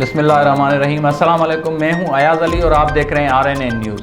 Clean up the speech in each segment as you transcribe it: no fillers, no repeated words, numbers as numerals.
بسم اللہ الرحمن الرحیم۔ السلام علیکم، میں ہوں ایاز علی اور آپ دیکھ رہے ہیں RNA نیوز۔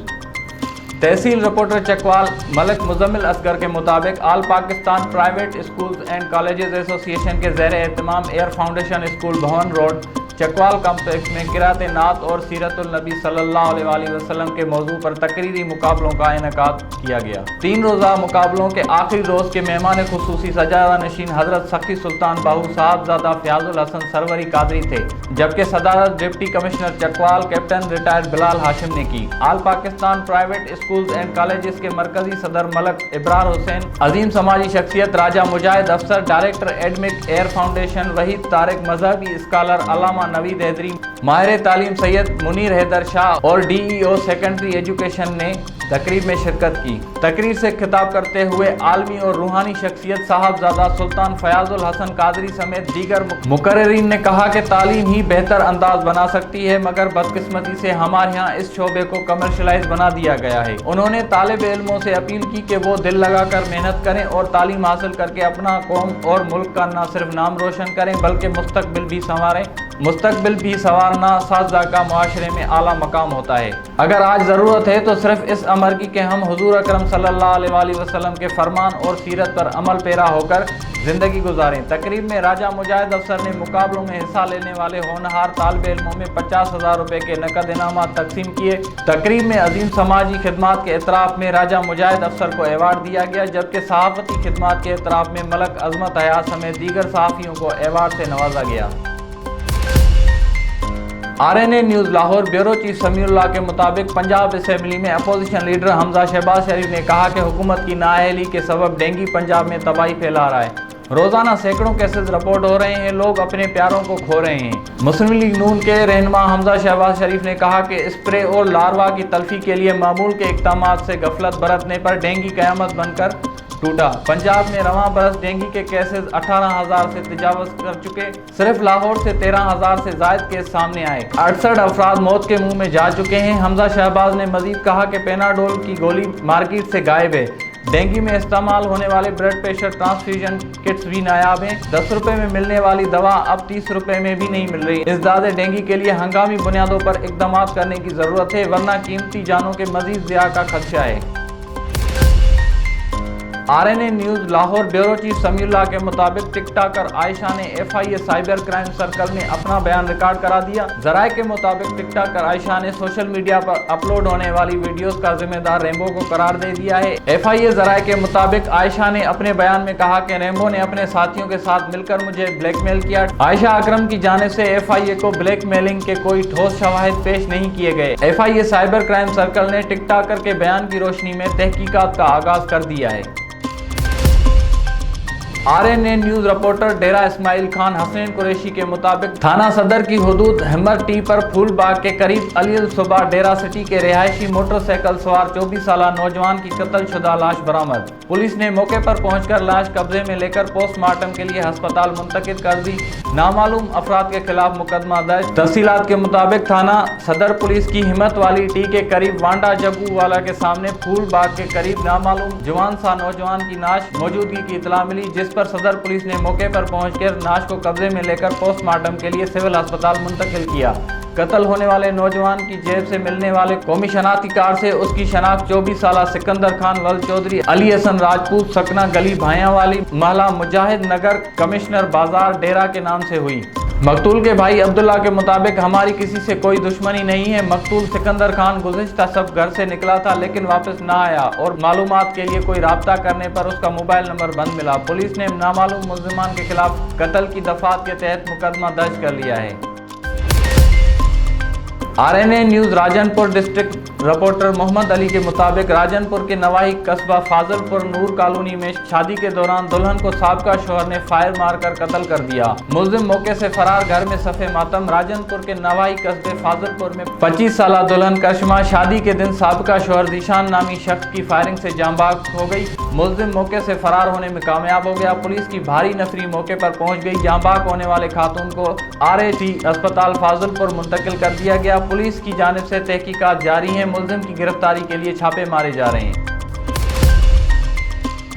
تحصیل رپورٹر چکوال ملک مزمل اصغر کے مطابق all Pakistan private schools and colleges association کے زیر اہتمام air foundation school Bhaun road Chakwal complex میں قرأت نعت اور سیرت النبی صلی اللہ علیہ وآلہ وسلم کے موضوع پر تقریری مقابلوں کا انعقاد کیا گیا۔ 3 روزہ مقابلوں کے آخری روز کے مہمان خصوصی سجادہ نشین حضرت سخی سلطان باہو صاحبزادہ فیاض الحسن سروری قادری تھے، جبکہ صدارت deputy commissioner Chakwal captain retired Bilal Hashim نے کی۔ All Pakistan private schools and colleges کے مرکزی صدر ملک ابرار حسین، عظیم سماجی شخصیت راجہ مجاہد افسر، ڈائریکٹر ایڈمک ایئر فاؤنڈیشن وحید طارق، مذہبی اسکالر علامہ نوید حیدری، ماہر تعلیم سید منیر حیدر شاہ اور DEO سیکنڈری ایجوکیشن نے تقریب میں شرکت کی۔ تقریر سے خطاب کرتے ہوئے عالمی اور روحانی شخصیت صاحبزادہ سلطان فیاض الحسن قادری سمیت دیگر مقررین نے کہا کہ تعلیم ہی بہتر انداز بنا سکتی ہے، مگر بدقسمتی سے ہمارے ہاں اس شعبے کو کمرشلائز بنا دیا گیا ہے۔ انہوں نے طالب علموں سے اپیل کی کہ وہ دل لگا کر محنت کریں اور تعلیم حاصل کر کے اپنا قوم اور ملک کا نہ صرف نام روشن کریں بلکہ مستقبل بھی سنواریں۔ مستقبل بھی سنوارنا اساتذہ کا معاشرے میں اعلیٰ مقام ہوتا ہے۔ اگر آج ضرورت ہے تو صرف اس امر کی کہ ہم حضور اکرم صلی اللہ علیہ وآلہ وسلم کے فرمان اور سیرت پر عمل پیرا ہو کر زندگی گزاریں۔ تقریب میں راجہ مجاہد افسر نے مقابلوں میں حصہ لینے والے ہونہار طالب علموں میں 50,000 روپے کے نقد انعامات تقسیم کیے۔ تقریب میں عظیم سماجی خدمات کے اعتراف میں راجہ مجاہد افسر کو ایوارڈ دیا گیا، جبکہ صحافتی خدمات کے اعتراف میں ملک عظمت حیات سمیت دیگر صحافیوں کو ایوارڈ سے نوازا گیا۔ RNA news Lahore bureau chief Sami Ullah کے مطابق پنجاب اسمبلی میں اپوزیشن لیڈر حمزہ شہباز شریف نے کہا کہ حکومت کی نااہلی کے سبب ڈینگی پنجاب میں تباہی پھیلا رہا ہے۔ روزانہ سینکڑوں کیسز رپورٹ ہو رہے ہیں، لوگ اپنے پیاروں کو کھو رہے ہیں۔ مسلم لیگ نون کے رہنما حمزہ شہباز شریف نے کہا کہ اسپرے اور لاروا کی تلفی کے لیے معمول کے اقدامات سے غفلت برتنے پر ڈینگی قیامت بن کر ٹوٹا۔ پنجاب میں رواں برس ڈینگی کے کیسز 18,000 سے تجاوز کر چکے۔ صرف لاہور سے 13,000 سے زائد کیس سامنے آئے۔ 68 افراد موت کے منہ میں جا چکے ہیں۔ حمزہ شہباز نے مزید کہا کہ پیناڈول کی گولی مارکیٹ سے غائب ہے۔ ڈینگی میں استعمال ہونے والے بلڈ پریشر ٹرانسفیوژن کٹس بھی نایاب ہیں۔ 10 روپے میں ملنے والی دوا اب 30 روپے میں بھی نہیں مل رہی۔ ازداد ڈینگی کے لیے ہنگامی بنیادوں پر اقدامات کرنے کی ضرورت ہے، ورنہ قیمتی جانوں کے مزید ضیاع کا خدشہ ہے۔ RNA news Lahore bureau chief Sami Ullah کے مطابق ٹک ٹاکر عائشہ نے FIA سائبر کرائم سرکل میں اپنا بیان ریکارڈ کرا دیا۔ ذرائع کے مطابق ٹک ٹاکر عائشہ نے سوشل میڈیا پر اپلوڈ ہونے والی ویڈیوز کا ذمہ دار ریمبو کو قرار دے دیا ہے۔ FIA ذرائع کے مطابق عائشہ نے اپنے بیان میں کہا کہ ریمبو نے اپنے ساتھیوں کے ساتھ مل کر مجھے بلیک میل کیا۔ عائشہ اکرم کی جانب سے FIA کو بلیک میلنگ کے کوئی ٹھوس شواہد پیش نہیں کیے گئے۔ FIA سائبر کرائم سرکل نے ٹک ٹاکر کے بیان کی روشنی میں تحقیقات کا آغاز کر دیا ہے۔ RNA news reporter Dera Ismail Khan Hasnain Qureshi کے مطابق تھانہ صدر کی حدود ہمر ٹی پر پھول باغ کے قریب علی الصبح ڈیرہ سٹی کے رہائشی موٹر سائیکل سوار 24 سالہ نوجوان کی قتل شدہ لاش برآمد۔ پولیس نے موقع پر پہنچ کر لاش قبضے میں لے کر پوسٹ مارٹم کے لیے ہسپتال منتقل کر دی۔ نامعلوم افراد کے خلاف مقدمہ درج۔ تفصیلات کے مطابق تھانہ صدر پولیس کی ہمت والی ٹی کے قریب وانڈا جگو والا کے سامنے پھول باغ کے قریب نامعلوم جوان سا نوجوان کی لاش موجودگی کی اطلاع ملی، جس پر صدر پولیس نے موقع پر پہنچ کر لاش کو قبضے میں لے کر پوسٹ مارٹم کے لیے سول ہسپتال منتقل کیا۔ قتل ہونے والے نوجوان کی جیب سے ملنے والے قومی شناختی کارڈ سے اس کی شناخت 24 سالہ سکندر خان ولد چودھری علی حسن راجپوت سکنہ گلی بھائیاں والی محلہ مجاہد نگر کمشنر بازار ڈیرہ کے نام سے ہوئی۔ مقتول کے بھائی عبداللہ کے مطابق ہماری کسی سے کوئی دشمنی نہیں ہے۔ مقتول سکندر خان گزشتہ سب گھر سے نکلا تھا لیکن واپس نہ آیا اور معلومات کے لیے کوئی رابطہ کرنے پر اس کا موبائل نمبر بند ملا۔ پولیس نے نامعلوم ملزمان کے خلاف قتل کی دفعات کے تحت مقدمہ درج کر لیا ہے۔ RNA نیوز راجن پور ڈسٹرکٹ رپورٹر محمد علی کے مطابق راجن پور کے نواحی قصبہ فاضل پور نور کالونی میں شادی کے دوران دلہن کو سابقہ شوہر نے فائر مار کر قتل کر دیا۔ ملزم موقع سے فرار، گھر میں صف ماتم۔ راجن پور کے نواحی قصبے فاضل پور میں 25 سالہ دلہن کرشمہ شادی کے دن سابقہ شوہر ذیشان نامی شخص کی فائرنگ سے جاں بحق ہو گئی۔ ملزم موقع سے فرار ہونے میں کامیاب ہو گیا۔ پولیس کی بھاری نفری موقع پر پہنچ گئی۔ جاں بحق ہونے والے خاتون کو RAT اسپتال فاضل پور منتقل کر دیا گیا۔ پولیس کی جانب سے تحقیقات جاری ہیں۔ ملزم کی گرفتاری کے لیے چھاپے مارے جا رہے ہیں۔